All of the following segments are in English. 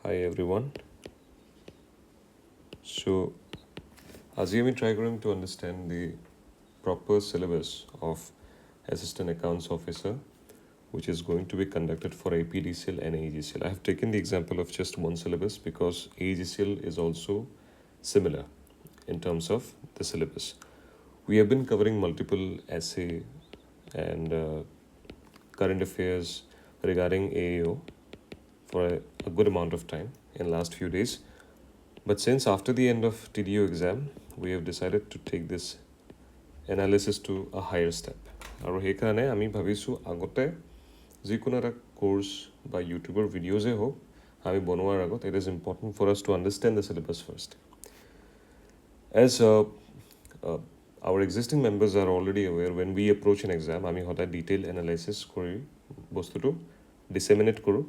Hi everyone. So, as we try going to understand the proper syllabus of Assistant Accounts Officer, which is going to be conducted for APDCL and AEGCL. I have taken the example of just one syllabus because AEGCL is also similar in terms of the syllabus. We have been covering multiple essay and current affairs regarding AAO for a good amount of time in last few days. But since after the end of TDO exam, we have decided to take this analysis to a higher step. আৰু সেইকাৰণে আমি ভাবিছোঁ আগতে যিকোনো এটা course বা ইউটিউবৰ ভিডিঅ'জে হওক আমি বনোৱাৰ আগত it is important for us to understand the syllabus first. As our existing members are already aware, when we approach an exam, আমি সদায় detailed analysis কৰি বস্তুটো disseminate কৰোঁ,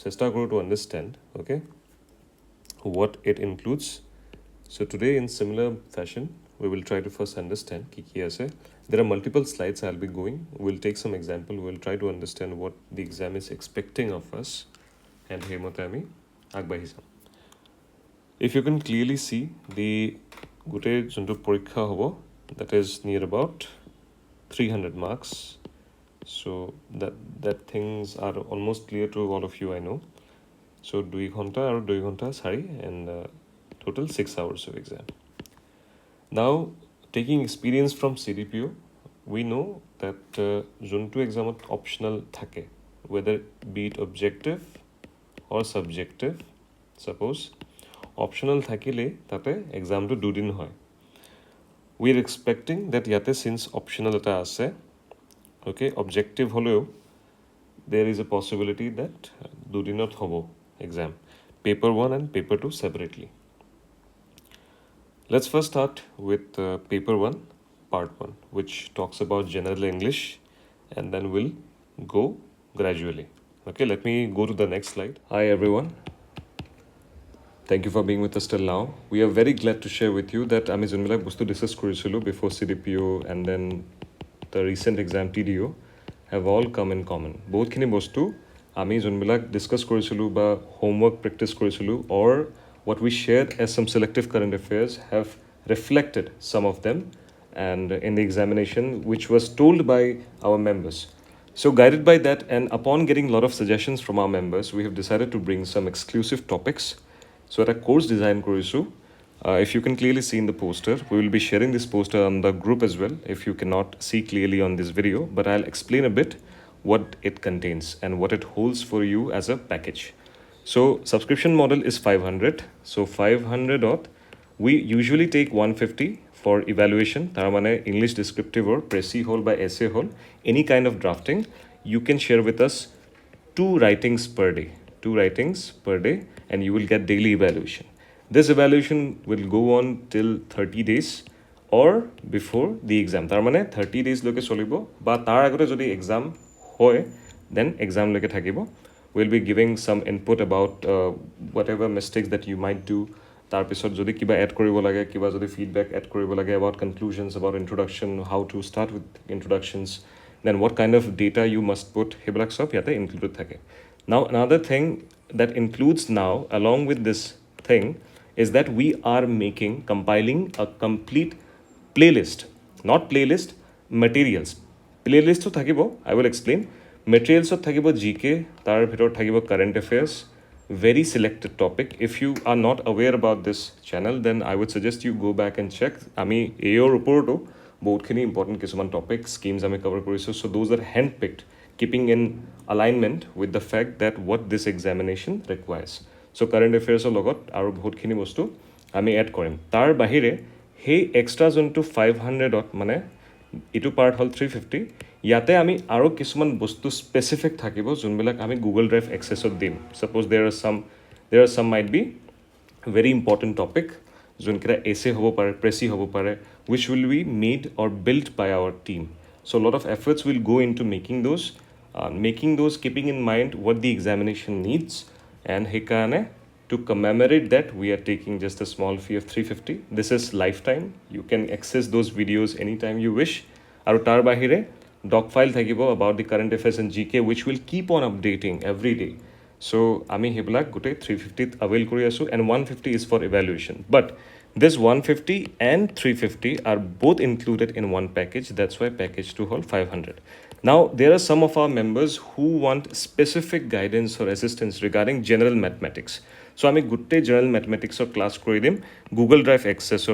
চেষ্টা কৰোঁ to understand, okay, what it includes. So today in similar fashion, we will try to first understand ki ase. There are multiple slides I'll be going. We'll take some example. We'll try to understand what the exam is expecting of us. And hemotami agbahisam. If you can clearly see the gute juntu porikha hobo, that is near about 300 marks. So that things are almost clear to all of you, I know. So 2 ghonta or 2 ghonta SERIE and total 6 hours of exam. Now, taking experience from CDPO, we know that juntu exam optional thake, whether be it objective or subjective. Suppose optional thakile tate exam to 2 din hoy. We are expecting that yate since optional eta ase, okay, objective holeo there is a possibility that 2 dinot hobo exam, paper 1 and paper 2 separately. Let's first start with paper 1, part 1, which talks about general English, and then we'll go gradually. Okay, let me go to the next slide. Hi everyone. Thank you for being with us till now. We are very glad to share with you that আমি যোনবিলাক বস্তু discuss কৰিছিলোঁ before CDPO and then the recent exam TDO have all come in common. বহুতখিনি বস্তু আমি যোনবিলাক discuss কৰিছিলোঁ বা homework practice কৰিছিলোঁ or what we shared as some selective current affairs have reflected some of them and in the examination which was told by our members. So guided by that and upon getting a lot of suggestions from our members, we have decided to bring some exclusive topics. So at a course design korisu, if you can clearly see in the poster, we will be sharing this poster on the group as well if you cannot see clearly on this video, but I'll explain a bit what it contains and what it holds for you as a package. So subscription model is 500. So 500 odd. We usually take 150 for evaluation. Taramane English descriptive or Pressy hole by essay hole. Any kind of drafting. You can share with us 2 writings per day. 2 writings per day and you will get daily evaluation. This evaluation will go on till 30 days or before the exam. Taramane 30 days loke solibo. Ba tar agote jodi exam hoy, then exam loke thakibo. We'll be giving some input about whatever mistakes that you might do. Tarpisot jodi kiba add koribo lage, kiba jodi feedback add koribo lage about conclusions, about introduction, how to start with introductions, then what kind of data you must put. Heblak sob yate included thake. Now another thing that includes now along with this thing is that we are compiling a complete playlist, not playlist, materials. Playlist to thakibo, I will explain. Materials of thakibo GK, tar bhitor thakibo current affairs, very selected topic. If you are not aware about this channel, then I would suggest you go back and check. Ami AO report bahut khini important kisuman topics, schemes ami cover korisu. So those are handpicked, keeping in alignment with the fact that what this examination requires. So current affairs logot aru bahut khini bostu ami add korim. Tar bahire hey extra zone to 500 mane itu part hol 350. Yate ami aro kisuman bostu specific thakibo junbilak ami Google Drive access ot dim. Suppose there are some might be very important topic junkira essay hobo pare, pressy hobo pare, which will be made or built by our team. So a lot of efforts will go into making those keeping in mind what the examination needs, and hekane to commemorate that we are taking just a small fee of 350. This is lifetime. You can access those videos anytime you wish. Aru tar bahire doc file thakibo about the current affairs and GK, which will keep on updating every day. So আমি সেইবিলাক গোটেই 350 avail কৰি আছোঁ and 150 is for evaluation. But this 150 and 350 are both included in one package. That's why package 2 hold 500. Now, there are some of our members who want specific guidance or assistance regarding general mathematics. So আমি গোটেই general mathematics class কৰি দিম Google Drive access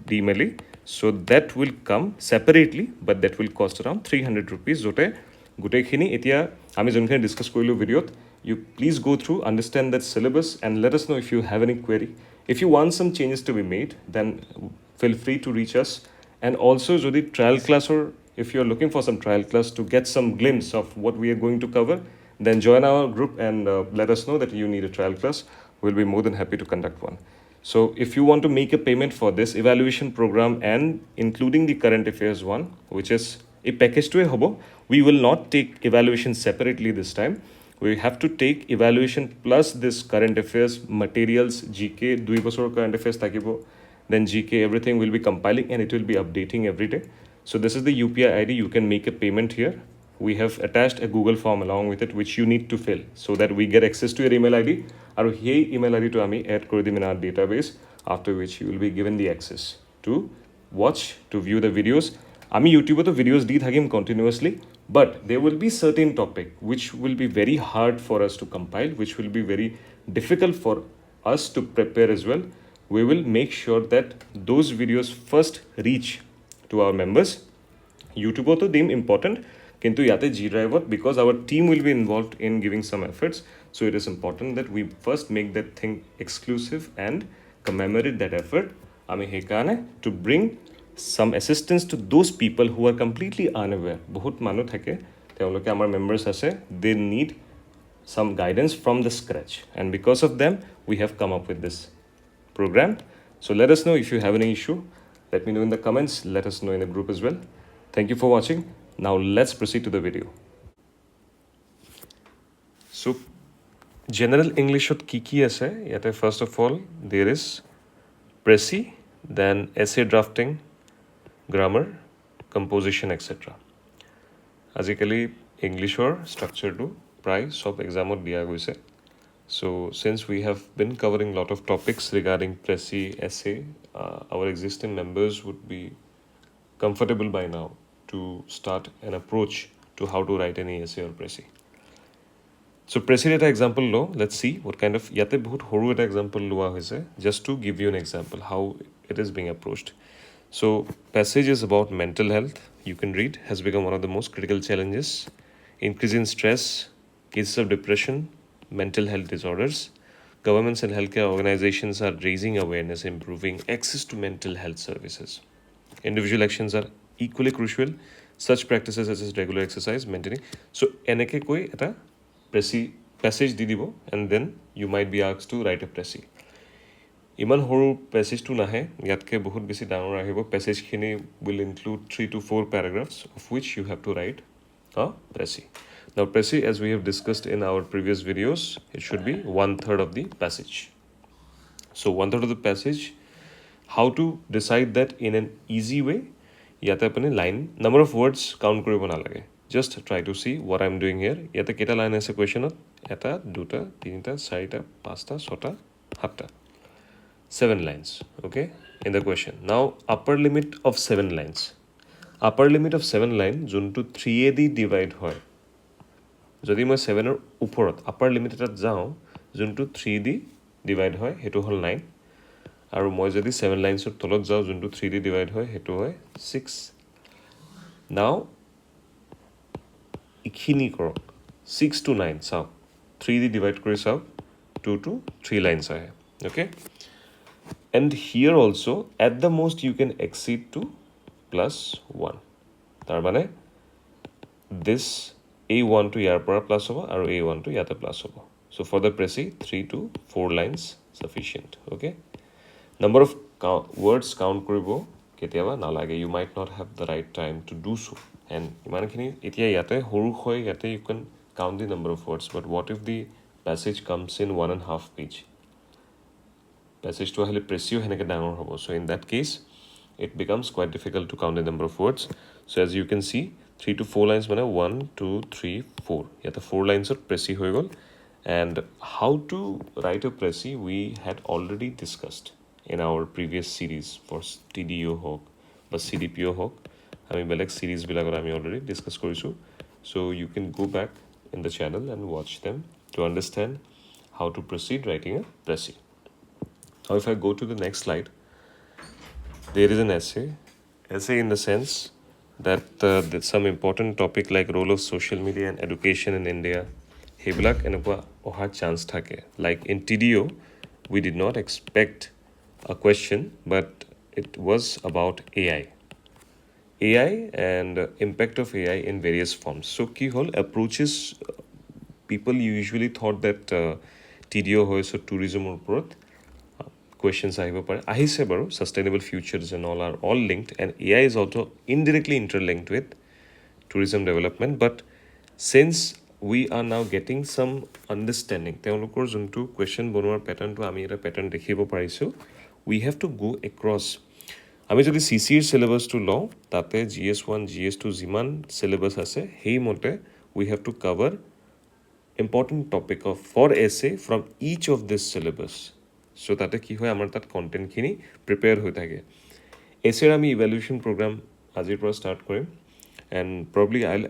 দি মেলি. So that will come separately, but that will cost around 300 rupees. যোতে গোটেইখিনি এতিয়া আমি যোনখিনি discuss কৰিলোঁ ভিডিঅ'ত, you please go through, understand that syllabus, and let us know if you have any query. If you want some changes to be made, then feel free to reach us. And also, jodi trial class, or if you're looking for some trial class to get some glimpse of what we are going to cover, then join our group and let us know that you need a trial class. We'll be more than happy to conduct one. So if you want to make a payment for this evaluation program and including the current affairs one, which is a package to a hobo, we will not take evaluation separately this time. We have to take evaluation plus this current affairs materials, GK, 2 বছৰ current affairs থাকিব, then GK, everything will be compiling and it will be updating every day. So this is the UPI ID. You can make a payment here. We have attached a Google form along with it, which you need to fill so that we get access to your email ID. And hey, email ID to ami add kori dim in our database, after which you will be given the access to watch, to view the videos. Ami YouTube to videos di thagim continuously, but there will be certain topic which will be very hard for us to compile, which will be very difficult for us to prepare as well. We will make sure that those videos first reach to our members. YouTube to dim important, kintu yate G Drive, because our team will be involved in giving some efforts. So it is important that we first make that thing exclusive and commemorate that effort. Ami hekane to bring some assistance to those people who are completely unaware. Bahut manu thake teoloke amar members ase, they need some guidance from the scratch, and because of them we have come up with this program. So let us know if you have any issue. Let me know in the comments. Let us know in the group as well. Thank you for watching. Now let's proceed to the video. So general English ki ase yate, first of all there is Prezi, then essay drafting, grammar, composition, etc. Azikali English or structure to price of exam or dia goise. So since we have been covering a lot of topics regarding Prezi, essay, our existing members would be comfortable by now to start an approach to how to write any essay or Prezi. So Prezi eta example lo, let's see what kind of yate bahut horu eta example lua hoise, just to give you an example how it is being approached. So passage is about mental health. You can read, has become one of the most critical challenges. Increase in stress, cases of depression, mental health disorders. Governments and healthcare organizations are raising awareness, improving access to mental health services. Individual actions are equally crucial. Such practices such as regular exercise, maintaining. So eneke koi eta Prezi passage di dibo, and then you might be asked to write a Prezi. Iman horu passage to nahe, yatke bahut besi dangor ahibo. Passage khini will include 3 to 4 paragraphs, of which you have to write a Prezi. Now Prezi, as we have discussed in our previous videos, it should be 1/3 of the passage. So 1/3 of the passage, how to decide that in an easy way? Yate apni line, number of words count koribo na lage. Just try to see what I'm doing here. Yate keta line ase question ot, eta, duta, tinita, sarita, pasta, sota, hatta. 7 lines, okay, in the question. Now upper limit of 7 lines. Upper limit of 7 line juntu 3 di divide hoy. Jodi moi 7 or uporot upper limit eta jao juntu 3 di divide hoy, hetu hol 9. Aru moi jodi 7 lines or tolot jao juntu 3 di divide hoy, hetu hoy 6. Now ikhini korok 6 to 9 sao 3 di divide kori sao 2 to 3 lines ahe, okay. And here also at the most you can exceed to +1. Tar mane this A1 to yar pora plus hobo aru A1 to yate plus hobo. So for the Prezi 3 to 4 lines sufficient, okay. Number of words count koribo ketiaba nalage. You might not have the right time to do so, and iman khini etia yate horu hoy yate you can count the number of words. But what if the passage comes in 1.5 page? Passage to ahile Prezi heneke dangor hobo. So in that case it becomes quite difficult to count the number of words. So as you can see 3 to 4 lines mane 1 2 3 4 yate 4 lines of Prezi hoy gol, And how to write a précis we had already discussed in our previous series for TDO hawk বা CDPO hawk আমি বেলেগ series বিলাকত আমি already discuss কৰিছোঁ. So you can go back in the channel and watch them to understand how to proceed writing a précis. Now if I go to the next slide, there is an essay in the sense that some important topic like role of social media and education in India সেইবিলাক এনেকুৱা অহাৰ chance থাকে. Like in TDO we did not expect a question, but it was about AI and impact of AI in various forms. So কি হ'ল approaches people usually thought that TDO হয় so tourism ওপৰত questions আহিব পাৰে আহিছে বাৰু sustainable futures and all are all linked, and AI is also indirectly interlinked with tourism development. But since we are now getting some understanding তেওঁলোকৰ যোনটো question বনোৱাৰ পেটাৰ্ণটো আমি এটা পেটাৰ্ণ দেখিব পাৰিছোঁ, we have to go across. আমি যদি CCৰ syllabusটো লওঁ তাতে GS1 GS2 যিমান syllabus আছে সেইমতে we have to cover important topic of for essay from each of this syllabus. So তাতে কি হয় আমাৰ তাত কণ্টেণ্টখিনি প্ৰিপেয়াৰ হৈ থাকে. এছেৰ আমি ইভ্যালুৱেশ্যন প্ৰগ্ৰাম আজিৰ পৰা start Karim, and probably I'll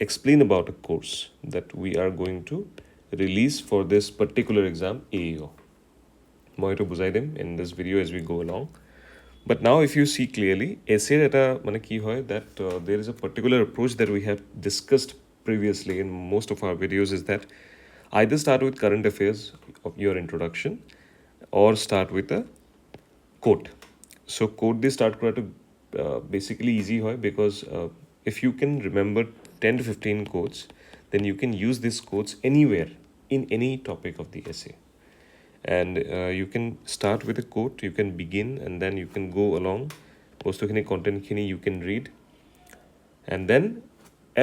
explain about a course that we are going to release for this particular exam AEO. মই এইটো বুজাই দিম in this video as we go along. But now if you see clearly, essay এটা মানে কি হয় that there is a particular approach that we have discussed previously in most of our videos, is that either start with current affairs of your introduction or start with a quote. So quote they start কৰাটো basically easy হয় because if you can remember 10 to 15 quotes, then you can use these quotes anywhere in any topic of the essay. And you can start with a quote, you can begin, and then you can go along. Bostokhini content khini you can read, and then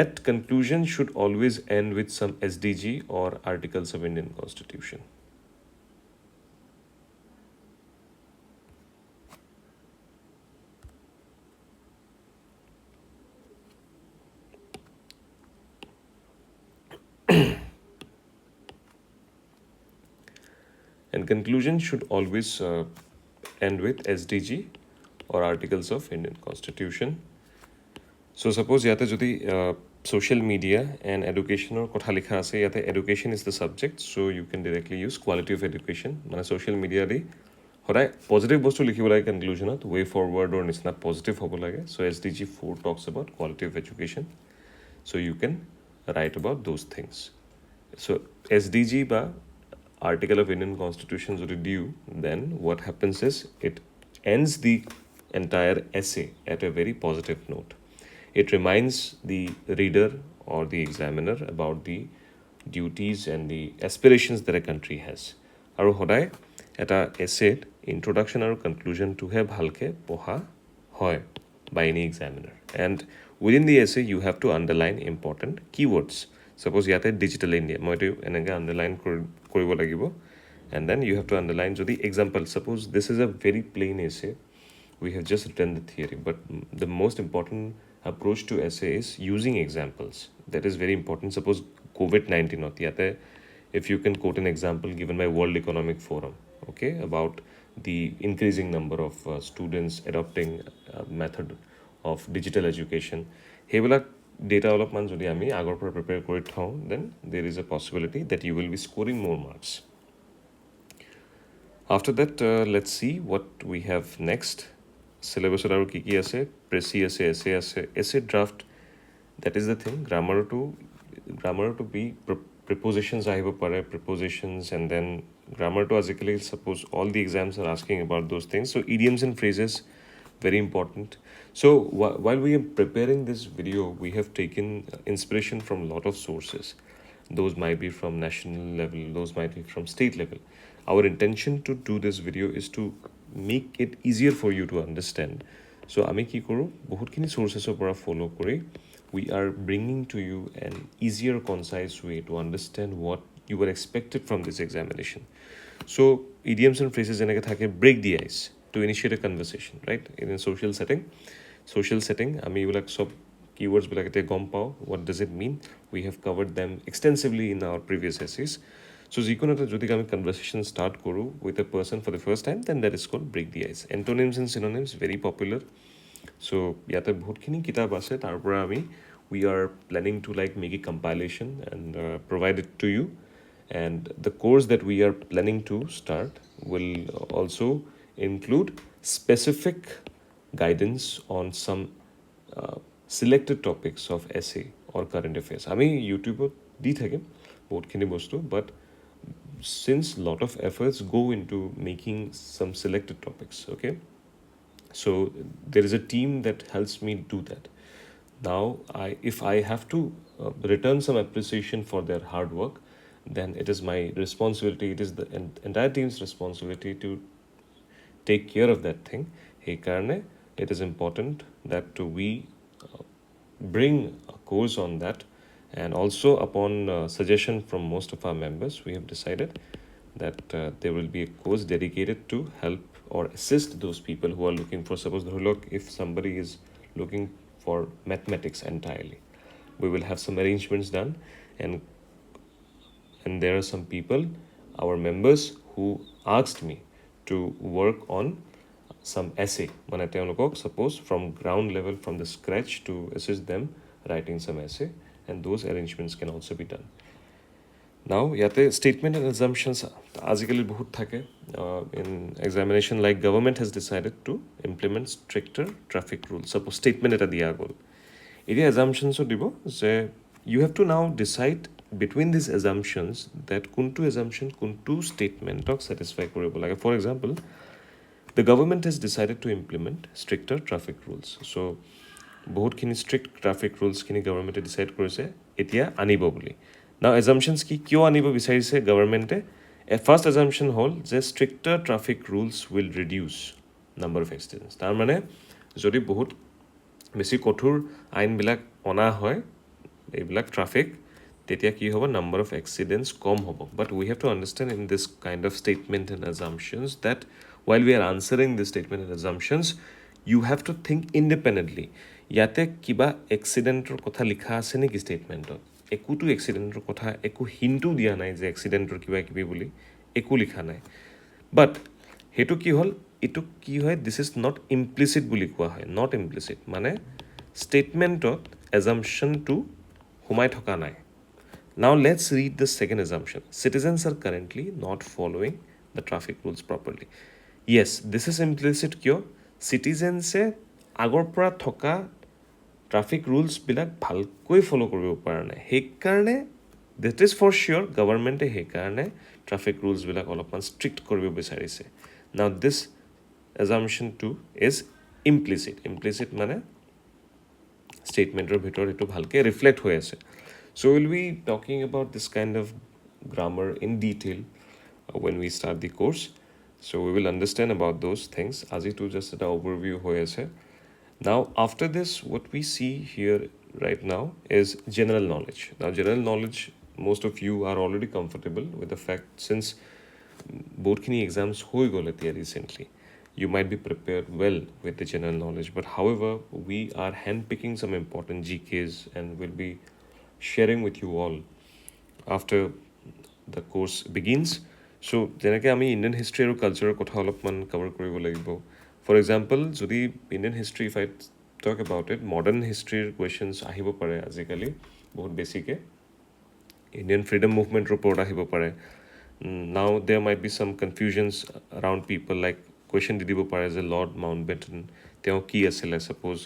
at conclusion should always end with some SDG or articles of Indian Constitution. And conclusion should always end with SDG or articles of Indian Constitution. So suppose yate jodi social media and education or kotha likha ase, yate education is the subject, so you can directly use quality of education. Mane social media di horai positive bostu likhibo lage conclusion at way forward or nisna positive hobo lage. So SDG 4 talks about quality of education, so you can write about those things. So SDG ba article of Indian Constitution is due, then what happens is it ends the entire essay at a very positive note. It reminds the reader or the examiner about the duties and the aspirations that a country has. Aru hodai eta essay introduction or conclusion to have bhalke poha hoy by any examiner, and within the essay you have to underline important keywords. Suppose yate digital India moi to enage underline koribo lagibo, and then you have to underline jodi example. Suppose this is a very plain essay, we have just written the theory, but the most important approach to essay is using examples. That is very important. Suppose COVID-19 hoti yate if you can quote an example given by World Economic Forum, okay, about the increasing number of students adopting method of digital education, hebulak data অলপমান যদি আমি আগৰ পৰা prepare কৰি থওঁ, then there is a possibility that you will be scoring more marks. After that, let's see what we have next. Syllabus aru ki ase, précis ase, essay draft. That is the thing. Grammar to be prepositions ahibo pare, prepositions, and then grammar to basically suppose all the exams are asking about those things. So idioms and phrases, very important. So while we are preparing this video, we have taken inspiration from a lot of sources. Those might be from national level, those might be from state level. Our intention to do this video is to make it easier for you to understand. So ami ki koru bahut kini sources opora follow kori we are bringing to you an easier concise way to understand what you were expected from this examination. So idioms and phrases enake thake break the ice to initiate a conversation, right? In a social setting ami ulak sob keywords bilakete gom pao what does it mean. We have covered them extensively in our previous essays. So যিকোনো এটা যদি আমি conversation start কৰোঁ with a person for the first time then that is called break the ice antonyms and synonyms very popular so' ইয়াতে বহুতখিনি কিতাপ আছে তাৰ পৰা আমি we are planning to like make a compilation and provide it to you and the course that we are planning to start will also include specific guidance on some selected topics of essay or current affairs. আমি ইউটিউবত দি থাকিম বহুতখিনি বস্তু but since lot of efforts go into making some selected topics, okay, so there is a team that helps me do that. Now if I have to return some appreciation for their hard work, then it is my responsibility, it is the entire team's responsibility to take care of that thing. Hey karne, it is important that we bring a course on that, and also upon suggestion from most of our members we have decided that there will be a course dedicated to help or assist those people who are looking for, suppose look, if somebody is looking for mathematics entirely, we will have some arrangements done, and there are some people, our members, who asked me to work on some essay মানে তেওঁলোকক suppose from ground level, from the scratch, to assist them writing some essay, and those arrangements can also be done. Now ইয়াতে statement and assumptions আজিকালি বহুত থাকে in examination, like government has decided to implement stricter traffic rules, suppose statement এটা দিয়া গ'ল, এতিয়া assumptionsও দিব যে you have to now decide between these assumptions that কোনটো assumption কোনটো statementক satisfy কৰিব লাগে. For example, the government has decided to implement stricter traffic rules, so বহুতখিনি strict traffic rules খিনি গভৰ্ণমেণ্টে ডিচাইড কৰিছে এতিয়া আনিব বুলি. Now assumptions কি কিয় আনিব বিচাৰিছে গভৰ্ণমেণ্টে? ফাৰ্ষ্ট assumption হ'ল যে stricter traffic rules will reduce number of accidents. তাৰ মানে যদি বহুত বেছি কঠোৰ আইনবিলাক অনা হয় এইবিলাক ট্ৰাফিক, তেতিয়া কি হ'ব, নাম্বাৰ অফ এক্সিডেণ্টছ কম হ'ব. But we have to understand in this kind of statement and assumptions that while we are answering this statement and assumptions, you have to think independently. ইয়াতে কিবা এক্সিডেণ্টৰ কথা লিখা আছে নেকি ষ্টেটমেণ্টত? একোটো এক্সিডেণ্টৰ কথা একো হিণ্টো দিয়া নাই যে এক্সিডেণ্টৰ কিবা কিবি বুলি, একো লিখা নাই. বাট সেইটো কি হ'ল, এইটো কি হয়, দিছ ইজ নট ইমপ্লিচিট বুলি কোৱা হয়, নট ইমপ্লিচিট মানে ষ্টেটমেণ্টত এজাম্পশ্যনটো সোমাই থকা নাই. Now let's read the second assumption. Citizens are currently not following the traffic rules properly. Yes, this is implicit কিয়? Citizens-এ আগৰ পৰা থকা ট্ৰাফিক ৰুলছবিলাক ভালকৈ ফ'ল' কৰিব পৰা নাই, সেইকাৰণে দেট ইজ ফৰ চিয়'ৰ গভৰ্ণমেণ্টে সেইকাৰণে ট্ৰাফিক ৰুলছবিলাক অলপমান ষ্ট্ৰিক্ট কৰিব বিচাৰিছে. নাও দিছ এজাম্পশ্যনটো ইজ ইমপ্লিচিট. ইমপ্লিচিট মানে ষ্টেটমেণ্টৰ ভিতৰত এইটো ভালকৈ ৰিফ্লেক্ট হৈ আছে. So we'll be talking about this kind of grammar in detail when we start the course. So we will understand about those things. As it was just an overview hoye ase. Now after this, what we see here right now is general knowledge. Now general knowledge, most of you are already comfortable with the fact, since board kini exams hoy gole there recently, you might be prepared well with the general knowledge. But however, we are handpicking some important GKs and will be sharing with you all after the course begins. So যেনেকৈ আমি Indian history আৰু কালচাৰৰ কথা অলপমান cover কৰিব লাগিব. For example, যদি Indian history if I talk about it, modern হিষ্ট্ৰীৰ questions আহিব পাৰে আজিকালি বহুত বেছিকৈ. ইণ্ডিয়ান ফ্ৰীডম মুভমেণ্টৰ ওপৰত আহিব পাৰে. নাও দেয়াৰ মাইট বি চাম কনফিউজনছ এৰাউণ্ড পিপল, লাইক কুৱেশ্যন দি দিব পাৰে যে লৰ্ড মাউণ্টবেটন তেওঁ কি আছিলে, suppose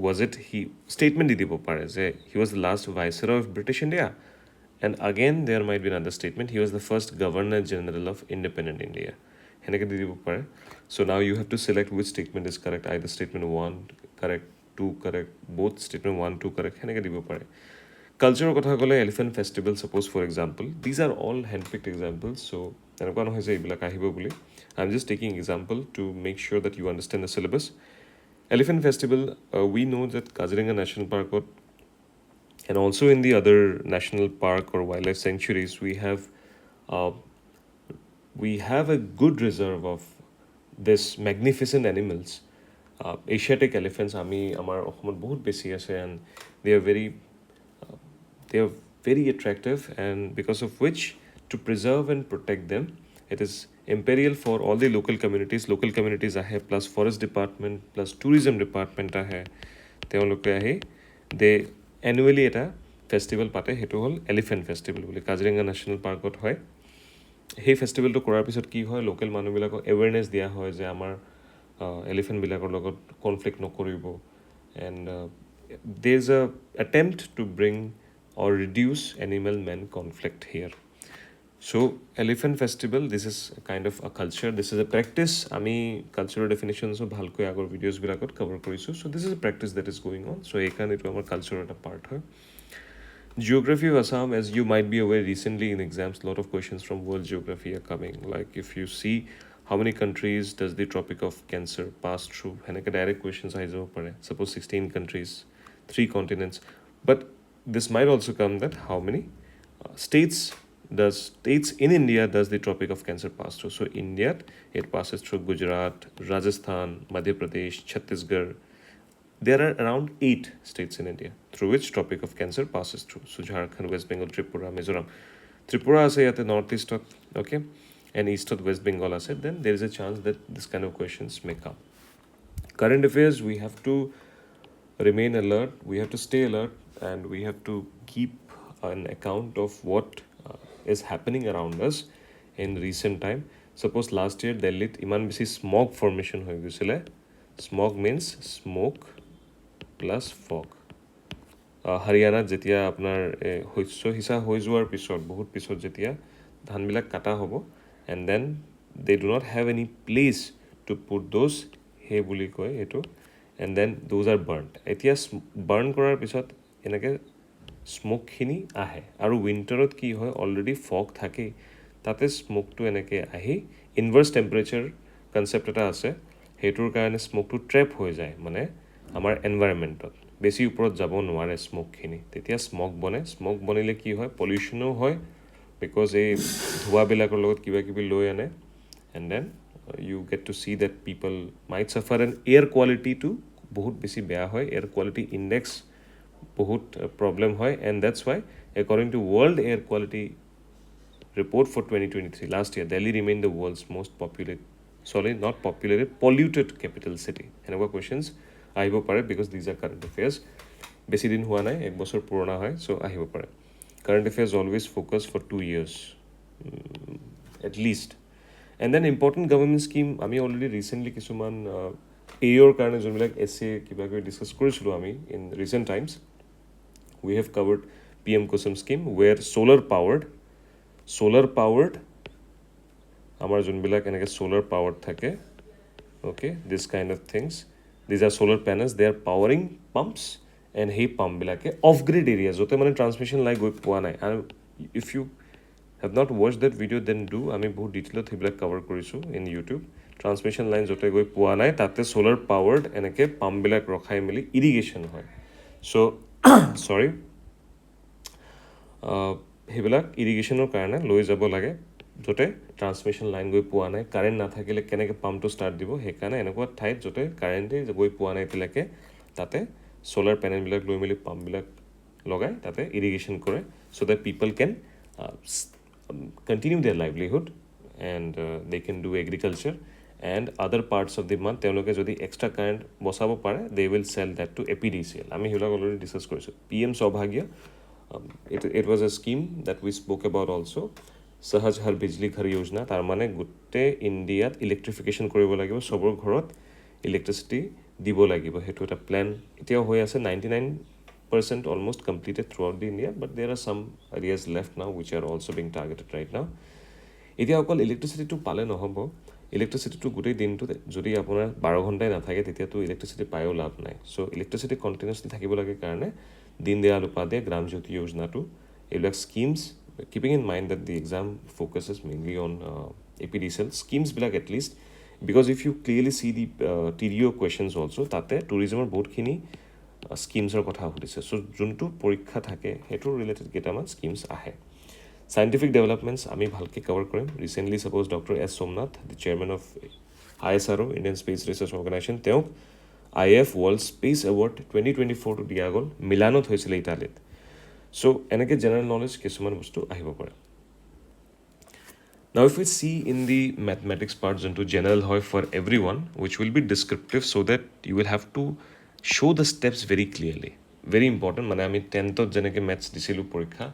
was it he statement di dibo pare je he was the last viceroy of British India, and again there might be another statement, he was the first governor general of independent India, heneke di dibo pare. So now you have to select which statement is correct, either statement 1 correct, 2 correct, both statement 1 2 correct, heneke dibo pare. Culture kotha gole elephant festival, suppose for example, these are all handpicked examples, so enokwa nohoy je ebilak ahibo boli, I'm just taking example to make sure that you understand the syllabus. Elephant Festival, we know that Kaziranga National Park and also in the other national park or wildlife sanctuaries, we have a good reserve of this magnificent animals. Asiatic elephants, amar ohomot bahut beshi ase, and they are very attractive, and because of which to preserve and protect them. It is imperial for all the local communities. Local communities ahe, plus forest department, plus tourism department ahe. তেওঁলোকে আহি they annually এটা festival পাতে, সেইটো হ'ল elephant festival বুলি, Kaziranga national পাৰ্কত হয়। সেই ফেষ্টিভেলটো কৰাৰ পিছত কি হয়, লোকেল মানুহবিলাকক এৱেৰনেছ দিয়া হয় যে আমাৰ এলিফেণ্টবিলাকৰ লগত কনফ্লিক্ট নকৰিব। And there is a attempt to bring or reduce animal-man conflict here. So elephant festival, this is a kind of a culture, this is a practice. Ami cultural definitions of bhalkoi agor videos bilakot cover korisu. So this is a practice that is going on. So ekan etu amar culture eta part hoy. Geography of Assam, as you might be aware, recently in exams a lot of questions from world geography are coming. Like if you see how many countries does the Tropic of Cancer pass through, heneke direct questions ahi jabo pare. Suppose 16 countries, 3 continents, but this might also come that how many states in India does the Tropic of Cancer pass through. So India, it passes through Gujarat, Rajasthan, Madhya Pradesh, Chhattisgarh. There are around 8 states in India through which Tropic of Cancer passes through. So Jharkhand, West Bengal, Tripura, Mizoram. Tripura ase yate northeast, okay, and east of West Bengal ase, then there is a chance that this kind of questions may come. Current affairs, we have to remain alert, we have to stay alert, and we have to keep an account of what is happening around us in recent time. Suppose last year Delhi iman bisi smog formation hoy gusile. Smog means smoke plus fog. Haryana jetia apnar hoiso hisa hoi joar pisot bahut pisot jetia dhan bilak kata hobo, and then they do not have any place to put those he buli koy eto, and then those are burnt. Etia burn korar pisot enake smoke খিনি আহে, আৰু উইণ্টাৰত কি হয় already fog থাকে, তাতে স্মোকটো এনেকৈ আহি inverse temperature concept এটা আছে, সেইটোৰ কাৰণে স্মোকটো ট্ৰেপ হৈ যায় মানে আমাৰ এনভাইৰনমেণ্টত, বেছি ওপৰত যাব নোৱাৰে স্মোকখিনি, তেতিয়া স্মগ বনে। স্মগ বনিলে কি হয়, পলিউশ্যনো হয়, বিকজ এই ধোঁৱাবিলাকৰ লগত কিবা কিবি লৈ আনে, and then you get to see that people might suffer, and air কোৱালিটিটো বহুত বেছি বেয়া হয়, এয়াৰ কোৱালিটি ইণ্ডেক্স বহুত problem hoy, and that's why according to World Air Quality Report for 2023, last year Delhi remained the world's most polluted capital city. Henekwa questions ahibo pare because these are current affairs, besi din hua nai, ek bochor purona hoy, so ahibo pare. Current affairs always focus for 2 years at least. And then important government scheme ami already recently kisuman AOR karone jonbilak essay kiba kibi discuss korisilo ami in recent times. We have covered PM Kusum scheme where solar powered amar jonbilak enake solar powered thake, okay, this kind of things, these are solar panels, they are powering pumps, and hey pump bilake off grid areas jote mane transmission line goi poa nai, and if you have not watched that video then do, ami bahut detail thibla cover korisu in YouTube. Transmission line jote goi poa nai tate solar powered enake pump bilak rokhai mili irrigation hoy. So sorry, সেইবিলাক ইৰিগেশ্যনৰ কাৰণে লৈ যাব লাগে য'তে transmission line গৈ পোৱা নাই, current নাথাকিলে কেনেকৈ পাম্পটো ষ্টাৰ্ট দিব, সেইকাৰণে এনেকুৱা ঠাইত য'তে কাৰেণ্টে গৈ পোৱা নাই এতিয়ালৈকে তাতে চ'লাৰ পেনেলবিলাক লৈ মেলি পাম্পবিলাক লগাই তাতে ইৰিগেশ্যন কৰে, so' that people can continue their livelihood and they can do agriculture, and other parts of the month তেওঁলোকে যদি এক্সট্ৰা কাৰেণ্ট বচাব পাৰে they will sell that to APDCL. আমি সেইবিলাক অলৰেডি ডিছকাছ কৰিছোঁ. PM সৌভাগ্য, it was a scheme that we spoke about also. Sahaj Har Bijli Ghar Yojana, তাৰ মানে গোটেই ইণ্ডিয়াত ইলেক্ট্ৰিফিকেশ্যন কৰিব লাগিব, চবৰ ঘৰত ইলেক্ট্ৰিচিটি দিব লাগিব, সেইটো এটা প্লেন এতিয়াও হৈ আছে. 99% almost completed throughout the India, but there are some areas left now which are also being targeted right now. এতিয়া অকল ইলেক্ট্ৰিচিটিটো পালে নহ'ব, ইলেক্ট্ৰিচিটিটো গোটেই দিনটোত যদি আপোনাৰ 12 ঘণ্টাই নাথাকে তেতিয়াতো ইলেক্ট্ৰিচিটি পায়ো লাভ নাই। চ' ইলেক্ট্ৰিচিটি কণ্টিনিউছলি থাকিব লাগে কাৰণে দীন দয়াল উপাধ্যায় গ্ৰাম জ্যোতি যোজনাটো, এইবিলাক schemes, keeping in mind that the exam focuses mainly on APDCL schemes bilak at least, because if you clearly see the TDO questions also, tate tourism or bahutkhini schemes er kotha hudise, so juntu porikha thake hetu related ketaman schemes ahe. Scientific developments ami bhalke cover korim. Recently suppose Dr. S. Somnath, the chairman of ISRO, Indian Space Research Organization, teok IF World Space Award 2024 to দিয়া গ'ল, মিলানত হৈছিলে ইটালীত। চ' এনেকৈ general knowledge কিছুমান বস্তু আহিব পাৰে। Now, if we see in the mathematics part into general hoy for everyone, which will be descriptive so that you will have to show the steps very clearly. Very important. মানে আমি 10th যেনেকৈ maths দিছিলোঁ পৰীক্ষা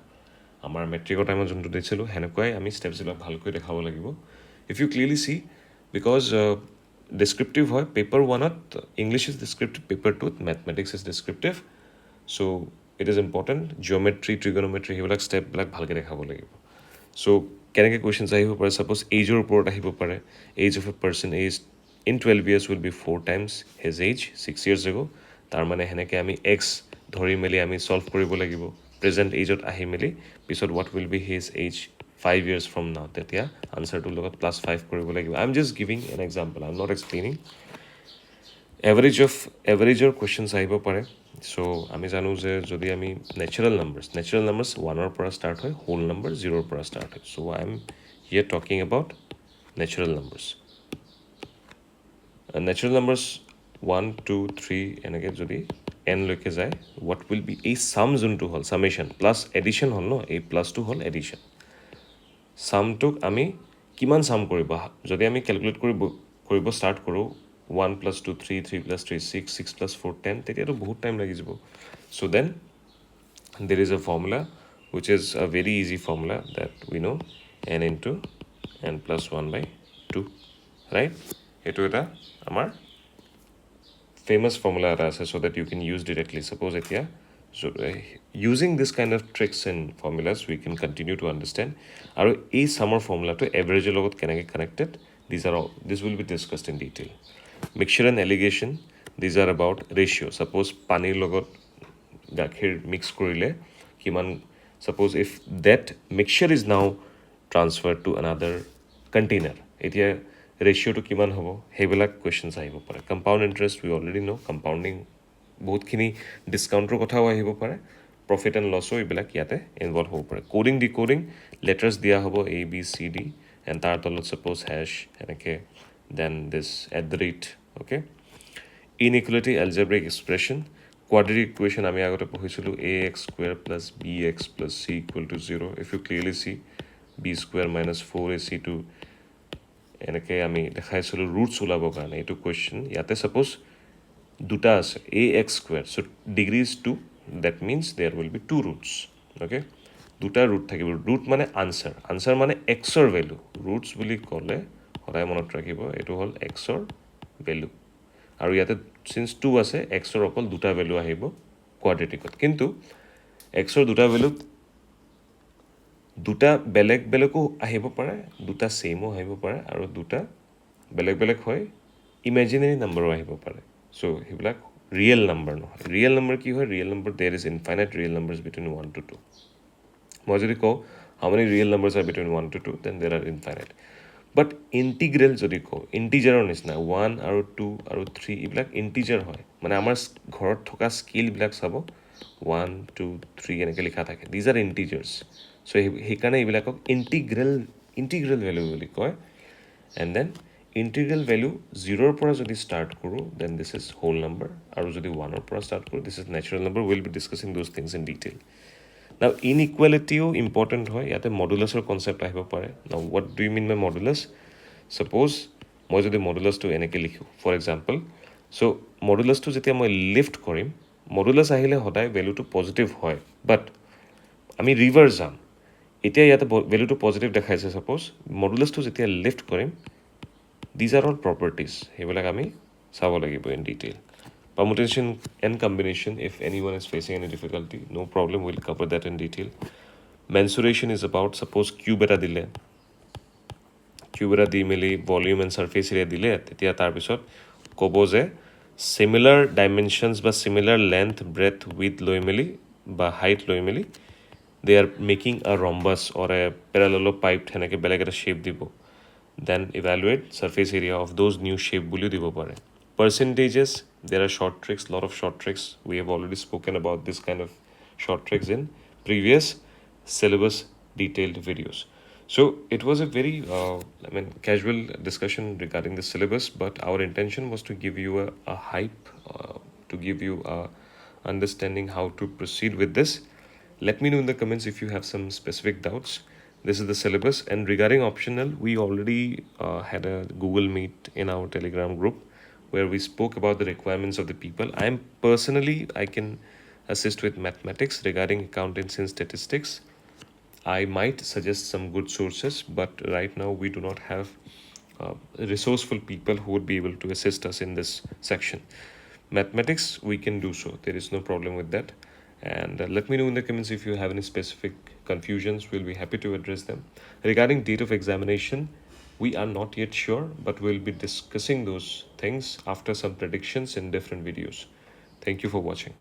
আমাৰ মেট্ৰিকৰ টাইমত যোনটো দিছিলোঁ সেনেকুৱাই আমি ষ্টেপছবিলাক ভালকৈ দেখাব লাগিব if you clearly see because descriptive হয় পেপাৰ ওৱানত ইংলিছ ইজ ডেছক্ৰিপটিভ পেপাৰ টুত mathematics is descriptive so' it is important geometry trigonometry সেইবিলাক ষ্টেপবিলাক ভালকৈ দেখাব লাগিব চ' কেনেকৈ কুৱেশ্যনছ আহিব পাৰে ছাপ'জ এইজৰ ওপৰত আহিব পাৰে age of a person age in 12 years will be 4 times his age 6 years ago তাৰমানে সেনেকৈ আমি এক্স ধৰি মেলি আমি ছল্ভ কৰিব লাগিব প্ৰেজেণ্ট এইজত আহি মেলি পিছত what will be his age 5 years from now তেতিয়া আনচাৰটোৰ লগত +5 কৰিব লাগিব I am just giving an example I am not explaining এভাৰেজৰ কুৱেশ্যনছ আহিব পাৰে চ' আমি জানো যে যদি আমি নেচাৰেল নাম্বাৰ্ছ 1ৰ পৰা ষ্টাৰ্ট হয় হোল নাম্বাৰ 0ৰ পৰা ষ্টাৰ্ট হয় so' I am here talking about natural numbers natural numbers 1 2 3 এনেকৈ যদি এনলৈকে যায় হোৱাট উইল বি এই চাম যোনটো হ'ল চামেশ্যন প্লাছ এডিশ্যন হ'ল ন এই প্লাছটো হ'ল এডিশ্যন চামটোক আমি কিমান চাম কৰিব যদি আমি কেলকুলেট কৰিব ষ্টাৰ্ট কৰোঁ 1 + 2 3 3 + 3 6 6 + 4 10 তেতিয়াতো বহুত টাইম লাগি যাব চ' দেন there is a formula which is a very easy formula that we know n into n plus 1/2 right এইটো এটা আমাৰ famous formula এটা আছে so that you can use directly suppose এতিয়া so using this kind of tricks and formulas we can continue to understand আৰু এই summer formula to average লগত কেনেকৈ connected this will be discussed in detail mixture and alligation these are about ratio suppose পানীৰ লগত গাখীৰ mix কৰিলে কিমান suppose if that mixture is now transferred to another container এতিয়া ৰেচিঅ'টো কিমান হ'ব সেইবিলাক কুৱেশ্যনছ আহিব পাৰে কম্পাউণ্ড ইণ্টাৰেষ্ট উই অলৰেডি ন' কম্পাউণ্ডিং বহুতখিনি ডিছকাউণ্টৰ কথাও আহিব পাৰে প্ৰফিট এণ্ড লছো এইবিলাক ইয়াতে ইনভলভ হ'ব পাৰে কোডিং ডিকোডিং লেটাৰ্ছ দিয়া হ'ব ABCD এণ্ড তাৰ তলত ছাপ'জ হেছ এনেকৈ দেন দিছ @ okay inequality algebraic expression quadratic equation আমি আগতে পঢ়িছিলোঁ AX² + BX + C = 0 if you clearly see B² - 4AC2 এনেকৈ আমি দেখাইছিলোঁ ৰুটছ ওলাবৰ কাৰণে এইটো কুৱেশ্যন ইয়াতে ছাপ'জ দুটা আছে AX² so' degree is 2 that means there will be 2 roots okay দুটা ৰুট থাকিব ৰুট মানে আনচাৰ মানে এক্সৰ ভেলু ৰুটছ বুলি ক'লে সদায় মনত ৰাখিব এইটো হ'ল এক্সৰ ভেলু আৰু ইয়াতে চিন্স 2 আছে এক্সৰ অকল দুটা ভেলু আহিব কোৱাড্ৰেটিকত কিন্তু এক্সৰ দুটা ভেলুত দুটা বেলেগ বেলেগো আহিব পাৰে দুটা ছেমো আহিব পাৰে আৰু দুটা বেলেগ বেলেগ হয় ইমেজিনেৰী নাম্বাৰো আহিব পাৰে চ' সেইবিলাক ৰিয়েল নাম্বাৰ নহয় ৰিয়েল নাম্বাৰ কি হয় ৰিয়েল নাম্বাৰ দেৰ is infinite real numbers between 1 to 2 মই যদি কওঁ how many real numbers R between 1 to 2 দেন দেৰ আৰ ইনফাইনাইট বাট ইণ্টিগ্ৰেল যদি কওঁ ইণ্টিজাৰৰ নিচিনা 1 আৰু 2 আৰু 3 এইবিলাক ইণ্টিজাৰ হয় মানে আমাৰ ঘৰত থকা স্কেলবিলাক চাব 1 2 3 এনেকৈ লিখা থাকে দিজ আৰ ইণ্টিজাৰ্ছ চ' সেইকাৰণে এইবিলাকক ইণ্টিগ্ৰেল ভেলু বুলি কয় এণ্ড দেন ইণ্টিগ্ৰেল ভেলু 0ৰ পৰা যদি ষ্টাৰ্ট কৰোঁ দেন দিছ ইজ হোল নাম্বাৰ আৰু যদি 1ৰ পৰা ষ্টাৰ্ট কৰোঁ this is natural number will be discussing those things in detail now ইনইকুৱেলিটিও ইম্পৰ্টেণ্ট হয় ইয়াতে মডুলাছৰ কনচেপ্ট আহিব পাৰে now what do you mean by modulus suppose মই যদি মডুলাছটো এনেকৈ লিখোঁ ফৰ এক্সাম্পল চ' মডুলাছটো যেতিয়া মই লিফ্ট কৰিম মডুলাছ আহিলে সদায় ভেলুটো পজিটিভ হয় বাট আমি ৰিভাৰ্ছ যাম এতিয়া ইয়াতে ভেলুটো পজিটিভ দেখাইছে ছাপ'জ মডুলাছটো যেতিয়া lift Karim these are all properties সেইবিলাক আমি চাব লাগিব in detail permutation and combination if anyone is facing any difficulty no problem we'll cover that in detail mensuration is about suppose cube eta di meli volume and surface area dile tetia tar pisot kobo je similar dimensions ba similar length breadth width loi meli ba height loi meli they are making a rhombus or a parallelopipe theneke beleg eta shape dibo then evaluate surface area of those new shape buli dibo pare percentages there are short tricks lot of short tricks we have already spoken about this kind of short tricks in previous syllabus detailed videos so it was a very casual discussion regarding the syllabus but our intention was to give you a hype to give you a understanding how to proceed with this let me know in the comments if you have some specific doubts This is the syllabus. And regarding optional, we already had a Google Meet in our Telegram group where we spoke about the requirements of the people. I can assist with mathematics regarding accountancy and statistics. I might suggest some good sources, but right now we do not have resourceful people who would be able to assist us in this section. Mathematics, we can do so. There is no problem with that. And let me know in the comments if you have any specific confusions. We'll be happy to address them. Regarding date of examination, we are not yet sure, but we'll be discussing those things after some predictions in different videos. Thank you for watching.